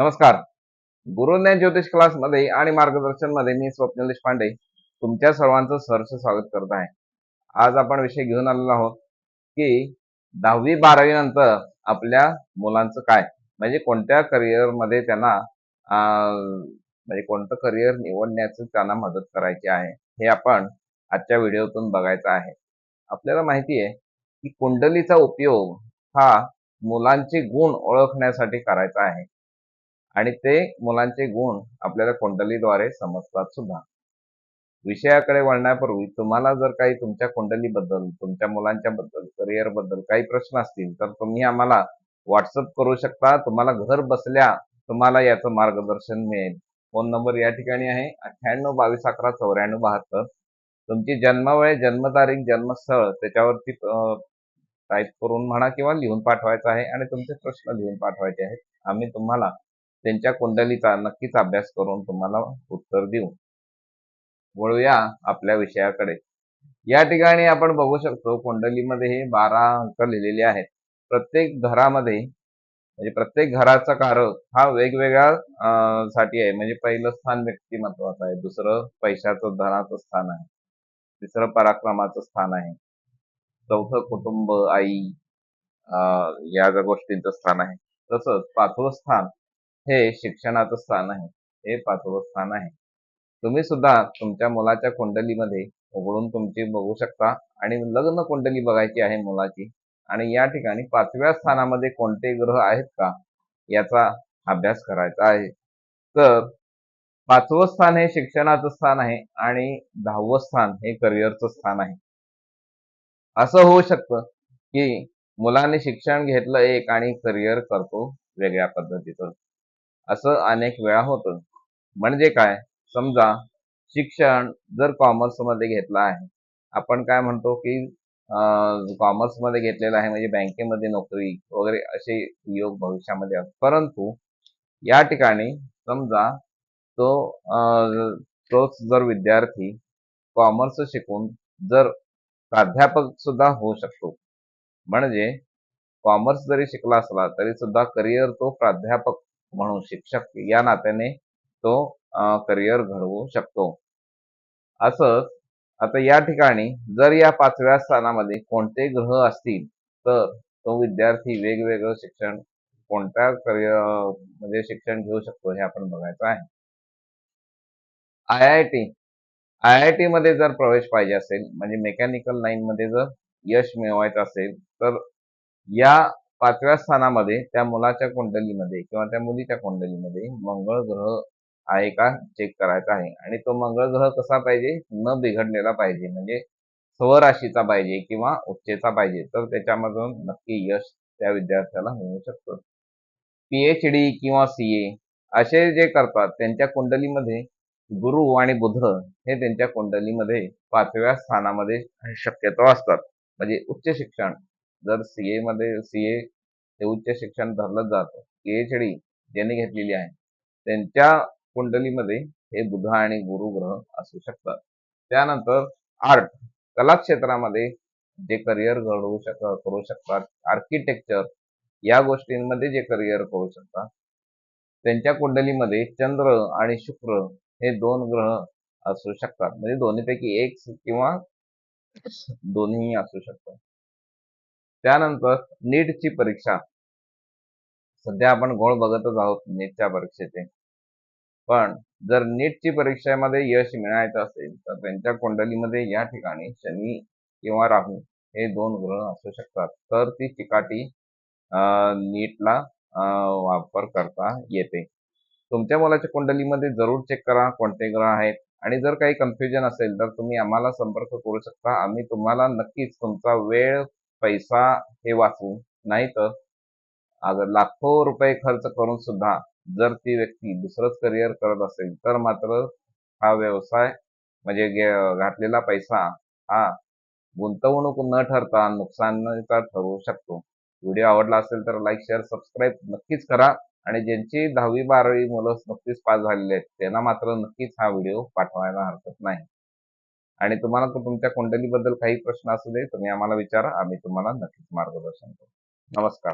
नमस्कार. गुरुज्ञान ज्योतिष क्लास मध्ये आणि मार्गदर्शन मध्ये मी स्वप्नील देशपांडे तुमच्या सर्वांचं सहर्ष स्वागत करत आहे. आज आपण विषय घेऊन आलेलो आहोत की 10वी-12वी नंतर आपल्या मुलांचं काय, म्हणजे कोणत्या करिअर मध्ये त्यांना म्हणजे कोणतं करिअर निवडण्याचं त्यांना मदत करायची आहे, हे आपण आजच्या व्हिडिओतून बघायचं आहे. आपल्याला माहिती आहे की कुंडलीचा उपयोग हा मुलांचे गुण ओळखण्यासाठी करायचा आहे आणि ते मुलांचे गुण आपल्याला कुंडलीद्वारे समजतात सुद्धा. विषयाकडे वळण्यापूर्वी तुम्हाला जर काही तुमच्या कुंडलीबद्दल, तुमच्या मुलांच्या बद्दल, करिअर बद्दल काही प्रश्न असतील तर तुम्ही आम्हाला व्हॉट्सअप करू शकता. तुम्हाला घर बसल्या तुम्हाला याचं मार्गदर्शन मिळेल. फोन नंबर या ठिकाणी आहे 98 22 11 94 72. तुमची जन्मवेळ, जन्मतारीख, जन्मस्थळ त्याच्यावरती टाईप करून म्हणा किंवा लिहून पाठवायचं आहे आणि तुमचे प्रश्न लिहून पाठवायचे आहेत. आम्ही तुम्हाला त्यांच्या कुंडलीचा नक्कीच अभ्यास करून तुम्हाला उत्तर देऊ. वळूया आपल्या विषयाकडे. या ठिकाणी आपण बघू शकतो कुंडलीमध्ये हे 12 अंक लिहिलेले आहेत. प्रत्येक घरामध्ये म्हणजे प्रत्येक घराचा कारक हा वेगवेगळ्या साठी आहे. म्हणजे पहिलं स्थान व्यक्तिमत्वाचं आहे, दुसरं पैशाचं धनाचं स्थान आहे, तिसरं पराक्रमाचं स्थान आहे, चौथं कुटुंब, आई या ज्या गोष्टींचं स्थान आहे. तसंच 5वं स्थान हे शिक्षणाचं स्थान आहे. हे 5वं स्थान आहे. तुम्ही सुद्धा तुमच्या मुलाच्या कुंडलीमध्ये उघडून तुमची बघू शकता आणि लग्न कुंडली बघायची आहे मुलाची आणि या ठिकाणी 5व्या स्थानामध्ये कोणते ग्रह आहेत का याचा अभ्यास करायचा आहे. तर 5वं स्थान हे शिक्षणाचं स्थान आहे आणि 10वं स्थान हे करिअरचं स्थान आहे. असं होऊ शकतं की मुलाने शिक्षण घेतलं एक आणि करिअर करतो वेगळ्या पद्धतीचं. असं अनेक वेळा होतं. म्हणजे काय, समजा शिक्षण जर कॉमर्समध्ये घेतलं आहे, आपण काय म्हणतो की कॉमर्समध्ये घेतलेलं आहे म्हणजे बँकेमध्ये नोकरी वगैरे असे योग भविष्यामध्ये असतात. परंतु या ठिकाणी समजा तो तोच जर विद्यार्थी कॉमर्स शिकून जर प्राध्यापक सुद्धा होऊ शकतो. म्हणजे कॉमर्स जरी शिकला असला तरी सुद्धा करिअर तो प्राध्यापक म्हणून, शिक्षक या नात्याने तो करिअर घडवू शकतो. असंच आता या ठिकाणी जर या 5व्या स्थानामध्ये कोणते ग्रह असतील तर तो विद्यार्थी वेगवेगळं शिक्षण कोणत्या करिअर म्हणजे शिक्षण घेऊ शकतो हे आपण बघायचं आहे. आय-आय-टी मध्ये जर प्रवेश पाहिजे असेल, म्हणजे मेकॅनिकल लाईन मध्ये जर यश मिळवायचं असेल तर या 5व्या स्थानामध्ये त्या मुलाच्या कुंडलीमध्ये किंवा त्या मुलीच्या कुंडलीमध्ये मंगळ ग्रह आहे का चेक करायचा आहे. आणि तो मंगळ ग्रह कसा पाहिजे, न बिघडलेला पाहिजे, म्हणजे स्वराशीचा पाहिजे किंवा उच्चेचा पाहिजे, तर त्याच्यामधून नक्की यश त्या विद्यार्थ्याला मिळू शकतं. पीएचडी किंवा सीए असे जे करतात त्यांच्या कुंडलीमध्ये गुरु आणि बुध हे त्यांच्या कुंडलीमध्ये 5व्या स्थानामध्ये शक्यतो असतात. म्हणजे उच्च शिक्षण जर सीए हे उच्च शिक्षण धरलं जातं. पीएचडी ज्यांनी घेतलेली आहे त्यांच्या कुंडलीमध्ये हे बुध आणि गुरु ग्रह असू शकतात. त्यानंतर आर्ट, कला क्षेत्रामध्ये जे करिअर करू शकतात, आर्किटेक्चर या गोष्टींमध्ये जे करिअर करू शकतात, त्यांच्या कुंडलीमध्ये चंद्र आणि शुक्र हे 2 ग्रह असू शकतात. म्हणजे दोन्हीपैकी एक किंवा दोन्ही असू शकतात. त्यानंतर नीटची परीक्षा, सध्या आपण घोळ बघतच आहोत नीटच्या परीक्षेचे. पण जर नीटची परीक्षेमध्ये यश मिळवायचं असेल तर त्यांच्या कुंडलीमध्ये या ठिकाणी शनी किंवा राहू हे 2 ग्रह असू शकतात. तर ती चिकाटी नीटला वापर करता येते. तुमच्या मुलाच्या कुंडलीमध्ये जरूर चेक करा कोणते ग्रह आहेत आणि जर काही कन्फ्युजन असेल तर तुम्ही आम्हाला संपर्क करू शकता. आम्ही तुम्हाला नक्कीच तुमचा वेळ, पैसा हे वाचवू. नाहीतर अगर लाखो रुपये खर्च करून सुद्धा जर ती व्यक्ती दुसरंच करिअर करत असेल तर मात्र हा व्यवसाय म्हणजे घातलेला पैसा हा गुंतवणूक न ठरता नुकसानाचा ठरू शकतो. व्हिडिओ आवडला असेल तर लाईक, शेअर, सबस्क्राईब नक्कीच करा आणि ज्यांची 10वी-12वी मुलं नुकतीच पास झालेले आहेत त्यांना मात्र नक्कीच हा व्हिडिओ पाठवायला हरकत नाही. आणि तुम्हाला तुमच्या कुंडलीबद्दल काही प्रश्न असू दे तुम्ही आम्हाला विचारा, आम्ही तुम्हाला नक्कीच मार्गदर्शन करू. नमस्कार.